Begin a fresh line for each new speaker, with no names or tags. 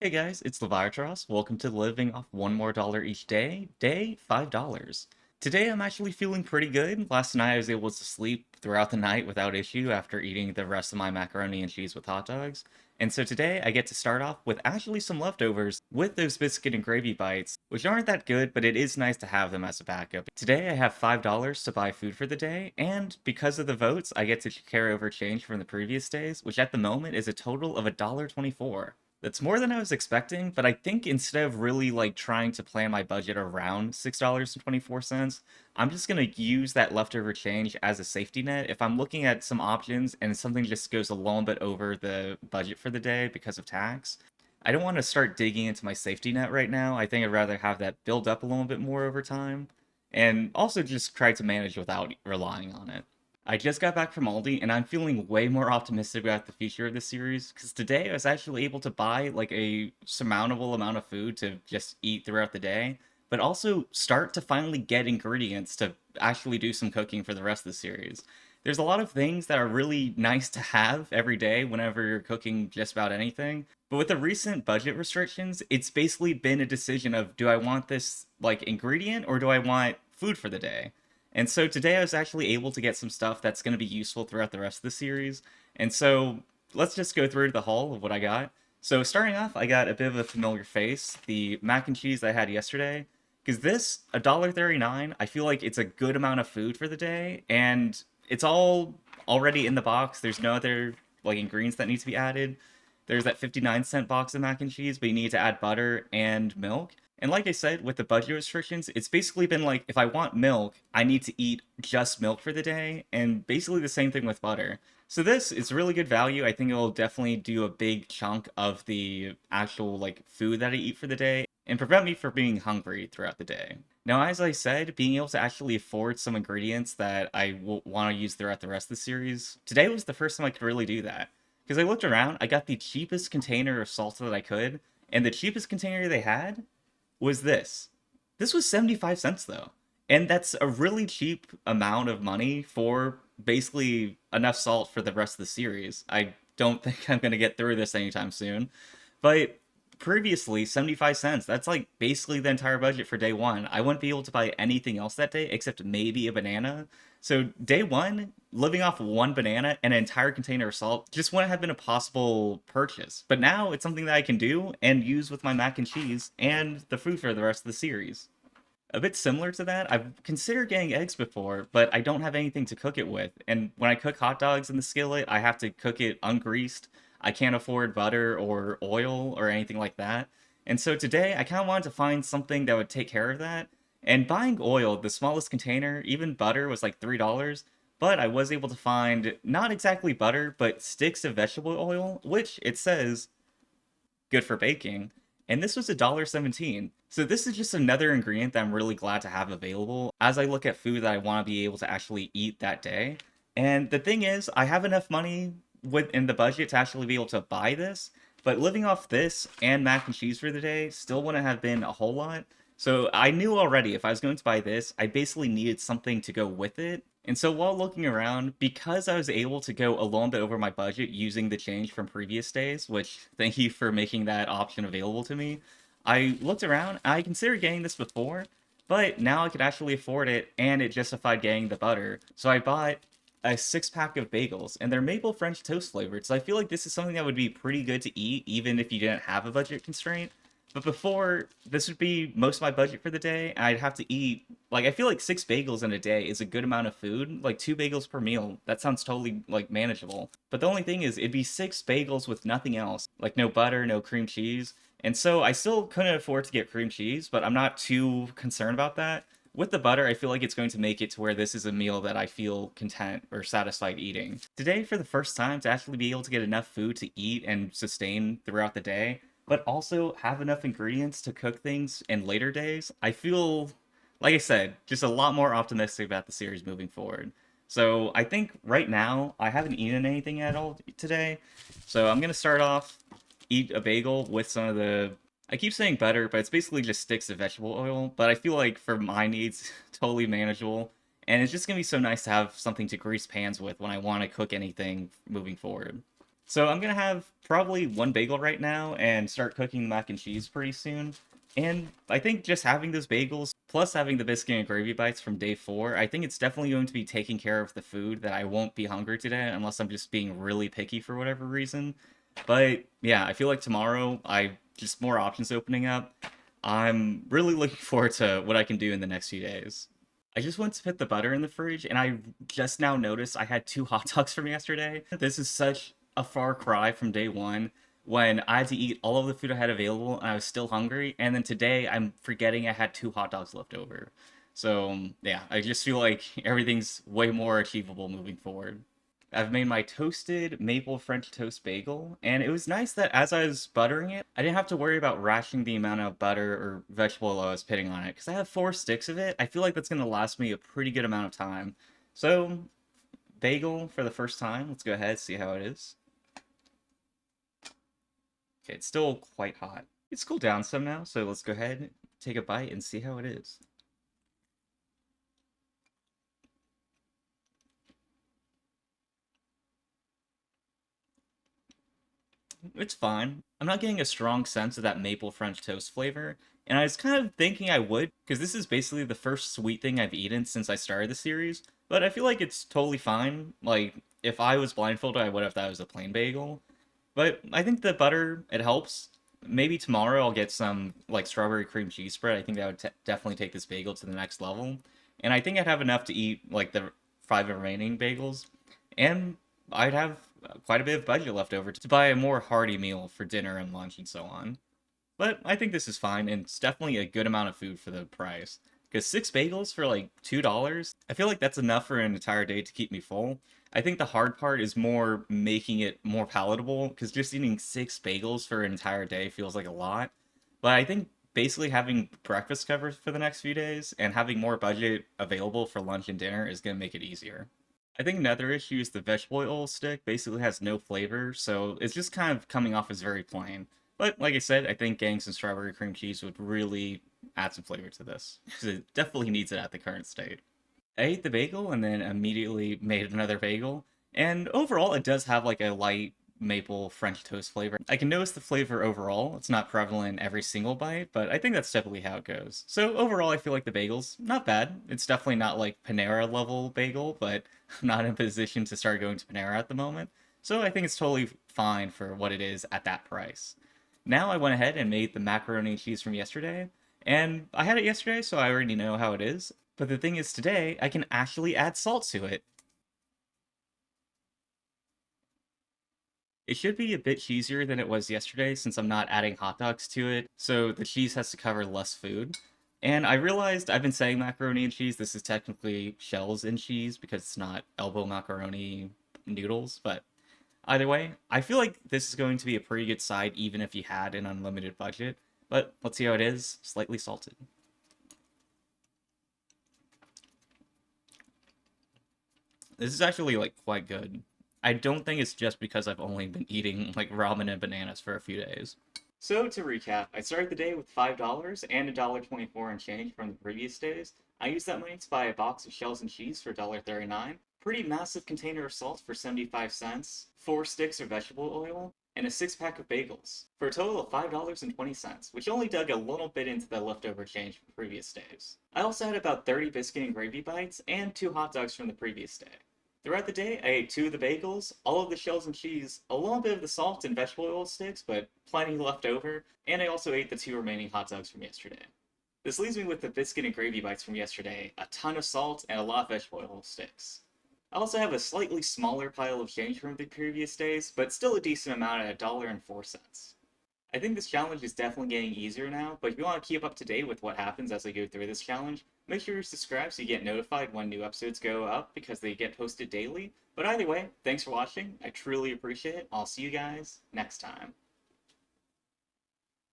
Hey guys, it's Leviatros. Welcome to Living Off One More Dollar Each Day $5. Today I'm actually feeling pretty good. Last night I was able to sleep throughout the night without issue after eating the rest of my macaroni and cheese with hot dogs. And so today I get to start off with actually some leftovers with those biscuit and gravy bites, which aren't that good, but it is nice to have them as a backup. Today I have $5 to buy food for the day, and because of the votes, I get to carry over change from the previous days, which at the moment is a total of $1.24. That's more than I was expecting, but I think instead of really like trying to plan my budget around $6.24, I'm just gonna use that leftover change as a safety net. If I'm looking at some options and something just goes a little bit over the budget for the day because of tax, I don't want to start digging into my safety net right now. I think I'd rather have that build up a little bit more over time and also just try to manage without relying on it. I just got back from Aldi and I'm feeling way more optimistic about the future of this series because today I was actually able to buy like a surmountable amount of food to just eat throughout the day, but also start to finally get ingredients to actually do some cooking for the rest of the series. There's a lot of things that are really nice to have every day whenever you're cooking just about anything. But with the recent budget restrictions, it's basically been a decision of do I want this like ingredient or do I want food for the day? And so today I was actually able to get some stuff that's going to be useful throughout the rest of the series. And so let's just go through the haul of what I got. So starting off, I got a bit of a familiar face, the mac and cheese that I had yesterday. Because this, $1.39, I feel like it's a good amount of food for the day, and it's all already in the box. There's no other like ingredients that need to be added. There's that 59-cent box of mac and cheese, but you need to add butter and milk. And like I said, with the budget restrictions, it's basically been like if I want milk, I need to eat just milk for the day, and basically the same thing with butter. So this is really good value. I think it'll definitely do a big chunk of the actual like food that I eat for the day and prevent me from being hungry throughout the day. Now, as I said, being able to actually afford some ingredients that I will want to use throughout the rest of the series, today was the first time I could really do that. Because I looked around, I got the cheapest container of salsa that I could, and the cheapest container they had was this. This was 75 cents though. And that's a really cheap amount of money for basically enough salt for the rest of the series. I don't think I'm going to get through this anytime soon. But previously, 75 cents, that's like basically the entire budget for day one. I wouldn't be able to buy anything else that day except maybe a banana. So day one, living off one banana and an entire container of salt just wouldn't have been a possible purchase. But now it's something that I can do and use with my mac and cheese and the food for the rest of the series. A bit similar to that, I've considered getting eggs before, but I don't have anything to cook it with. And when I cook hot dogs in the skillet, I have to cook it ungreased. I can't afford butter or oil or anything like that. And so today, I kind of wanted to find something that would take care of that. And buying oil, the smallest container, even butter, was like $3. But I was able to find not exactly butter, but sticks of vegetable oil, which it says good for baking. And this was $1.17. So this is just another ingredient that I'm really glad to have available as I look at food that I want to be able to actually eat that day. And the thing is, I have enough money within the budget to actually be able to buy this, but living off this and mac and cheese for the day still wouldn't have been a whole lot. So I knew already if I was going to buy this, I basically needed something to go with it. And so while looking around, because I was able to go a little bit over my budget using the change from previous days, which thank you for making that option available to me, I looked around. I considered getting this before, but now I could actually afford it and it justified getting the butter. So I bought a 6 pack of bagels and they're maple French toast flavored. So I feel like this is something that would be pretty good to eat even if you didn't have a budget constraint. But before, this would be most of my budget for the day. And I'd have to eat, like, I feel like 6 bagels in a day is a good amount of food. Like, 2 bagels per meal. That sounds totally, like, manageable. But the only thing is, it'd be 6 bagels with nothing else. Like, no butter, no cream cheese. And so I still couldn't afford to get cream cheese, but I'm not too concerned about that. With the butter, I feel like it's going to make it to where this is a meal that I feel content or satisfied eating. Today, for the first time, to actually be able to get enough food to eat and sustain throughout the day, but also have enough ingredients to cook things in later days, I feel, like I said, just a lot more optimistic about the series moving forward. So I think right now I haven't eaten anything at all today. So I'm gonna start off, eat a bagel with some of the. I keep saying butter, but it's basically just sticks of vegetable oil. But I feel like for my needs, totally manageable. And it's just gonna be so nice to have something to grease pans with when I want to cook anything moving forward. So I'm gonna have probably one bagel right now and start cooking the mac and cheese pretty soon. And I think just having those bagels plus having the biscuit and gravy bites from day 4, I think it's definitely going to be taking care of the food that I won't be hungry today unless I'm just being really picky for whatever reason. But yeah, I feel like tomorrow I just more options opening up. I'm really looking forward to what I can do in the next few days. I just went to put the butter in the fridge, and I just now noticed I had 2 hot dogs from yesterday. This is such a far cry from day 1 when I had to eat all of the food I had available and I was still hungry. And then today I'm forgetting I had 2 hot dogs left over. So, yeah, I just feel like everything's way more achievable moving forward. I've made my toasted maple French toast bagel, and it was nice that as I was buttering it, I didn't have to worry about rationing the amount of butter or vegetable oil I was putting on it, because I have 4 sticks of it. I feel like that's going to last me a pretty good amount of time. So, bagel for the first time. Let's go ahead, see how it is. Okay, it's still quite hot. It's cooled down some now, so let's go ahead, take a bite, and see how it is. It's fine. I'm not getting a strong sense of that maple French toast flavor, and I was kind of thinking I would, because this is basically the first sweet thing I've eaten since I started the series, but I feel like it's totally fine. Like, if I was blindfolded, I would have thought it was a plain bagel. But I think the butter, it helps. Maybe tomorrow I'll get some, like, strawberry cream cheese spread. I think that would definitely take this bagel to the next level. And I think I'd have enough to eat, like, the 5 remaining bagels. And I'd have quite a bit of budget left over to buy a more hearty meal for dinner and lunch and so on. But I think this is fine, and it's definitely a good amount of food for the price. Because 6 bagels for like $2, I feel like that's enough for an entire day to keep me full. I think the hard part is more making it more palatable, because just eating 6 bagels for an entire day feels like a lot. But I think basically having breakfast covered for the next few days and having more budget available for lunch and dinner is going to make it easier. I think another issue is the vegetable oil stick basically has no flavor, so it's just kind of coming off as very plain. But like I said, I think getting some strawberry cream cheese would really add some flavor to this, because it definitely needs it at the current state. I ate the bagel and then immediately made another bagel, and overall it does have like a light maple French toast flavor. I can notice the flavor overall. It's not prevalent in every single bite, but I think that's typically how it goes. So overall, I feel like the bagel's not bad. It's definitely not like Panera level bagel, but I'm not in a position to start going to Panera at the moment. So I think it's totally fine for what it is at that price. Now I went ahead and made the macaroni and cheese from yesterday, and I had it yesterday, so I already know how it is. But the thing is, today I can actually add salt to it. It should be a bit cheesier than it was yesterday since I'm not adding hot dogs to it, so the cheese has to cover less food. And I realized I've been saying macaroni and cheese. This is technically shells and cheese because it's not elbow macaroni noodles, but either way, I feel like this is going to be a pretty good side even if you had an unlimited budget. But let's see how it is. Slightly salted. This is actually like quite good. I don't think it's just because I've only been eating like ramen and bananas for a few days. So to recap, I started the day with $5 and $1.24 in change from the previous days. I used that money to buy a box of shells and cheese for $1.39, pretty massive container of salt for 75 cents, 4 sticks of vegetable oil, and a 6 pack of bagels, for a total of $5.20, which only dug a little bit into the leftover change from previous days. I also had about 30 biscuit and gravy bites and 2 hot dogs from the previous day. Throughout the day, I ate 2 of the bagels, all of the shells and cheese, a little bit of the salt and vegetable oil sticks, but plenty left over, and I also ate the 2 remaining hot dogs from yesterday. This leaves me with the biscuit and gravy bites from yesterday, a ton of salt, and a lot of vegetable oil sticks. I also have a slightly smaller pile of change from the previous days, but still a decent amount at $1.04. I think this challenge is definitely getting easier now, but if you want to keep up to date with what happens as I go through this challenge, make sure you subscribe so you get notified when new episodes go up because they get posted daily. But either way, thanks for watching. I truly appreciate it. I'll see you guys next time.